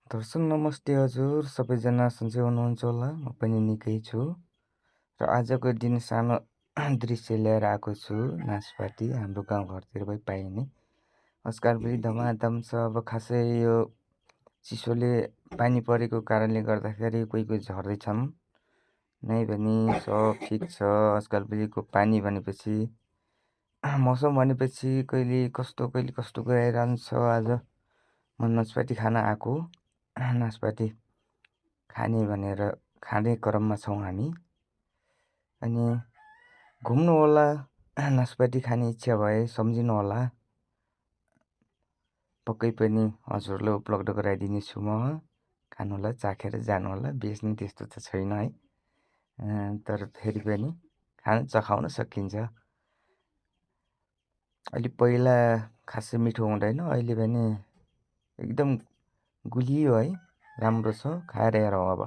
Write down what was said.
दर्शक नमस्ते हजुर, सबैजना सन्चै हुनुहुन्छ होला? म पनि निकै छु र आजको दिन सानो दृश्य लिएर आएको छु। नासपाती हाम्रो गाउँघरतिर पनि पाइने। आजकल पनि धमाधम छ। अब खासै यो चिसोले पानी परेको कारणले गर्दाखेरि कोही झर्दैछन् नै भने सब ठिक छ। आजकल भेलिको पानी भनेपछि मौसम भनेपछि कहिले कस्तो गइरहन्छ। आज म नासपाती खान आएको। नासपाती खाने भनेर खाने क्रममा छौँ हामी। अनि घुम्नु होला, नासपाती खाने इच्छा भए सम्झिनु होला। पक्कै पनि हजुरलाई उपलब्ध गराइदिनेछु म। खानुहोला, चाखेर जानुहोला। बेच्ने त्यस्तो त छैन है, तर फेरि पनि चखाउन सकिन्छ। अलि पहिला खासै मिठो हुँदैन, अहिले भने एकदम गुलियो है, राम्रो छ। खाएर हेरौँ अब।